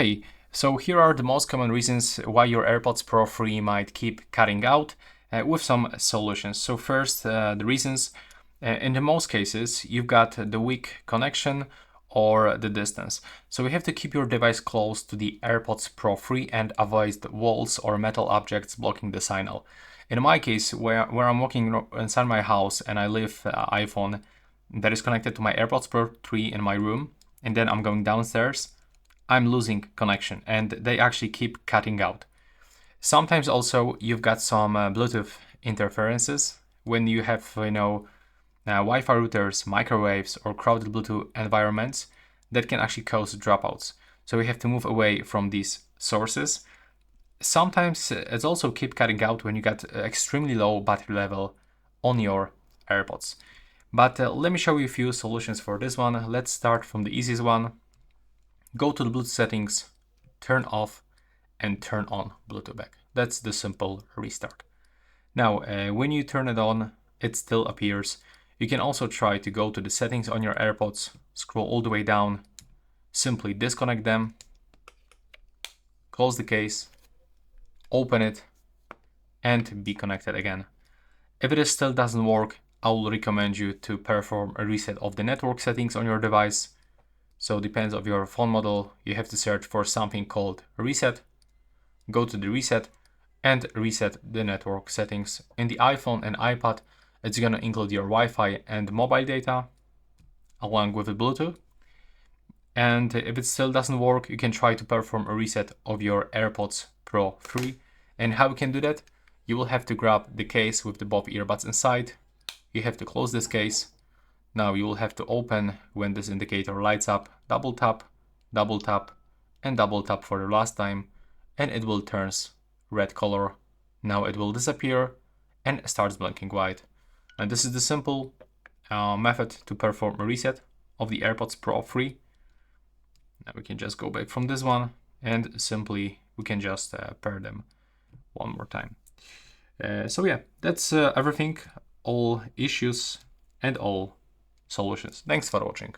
Hey, so here are the most common reasons why your AirPods Pro 3 might keep cutting out with some solutions. So first, the reasons, in the most cases, you've got the weak connection or the distance. So you have to keep your device close to the AirPods Pro 3 and avoid walls or metal objects blocking the signal. In my case, where I'm walking inside my house and I leave iPhone that is connected to my AirPods Pro 3 in my room, and then I'm going downstairs, I'm losing connection and they actually keep cutting out. Sometimes also you've got some Bluetooth interferences when you have, Wi-Fi routers, microwaves, or crowded Bluetooth environments that can actually cause dropouts. So we have to move away from these sources. Sometimes it's also keep cutting out when you got extremely low battery level on your AirPods. But let me show you a few solutions for this one. Let's start from the easiest one. Go to the Bluetooth settings, turn off and turn on Bluetooth back. That's the simple restart. Now, when you turn it on, it still appears. You can also try to go to the settings on your AirPods, scroll all the way down, simply disconnect them, close the case, open it, and be connected again. If it still doesn't work, I will recommend you to perform a reset of the network settings on your device. So depends on your phone model, you have to search for something called reset, go to the reset and reset the network settings. In the iPhone and iPad, it's gonna include your Wi-Fi and mobile data along with the Bluetooth. And if it still doesn't work, you can try to perform a reset of your AirPods Pro 3. And how you can do that? You will have to grab the case with the both earbuds inside. You have to close this case. Now you will have to open when this indicator lights up, double tap, and double tap for the last time, and it will turn red color. Now it will disappear and starts blinking white. And this is the simple method to perform a reset of the AirPods Pro 3. Now we can just go back from this one and simply we can just pair them one more time. So yeah, that's everything, all issues and all solutions. Thanks for watching.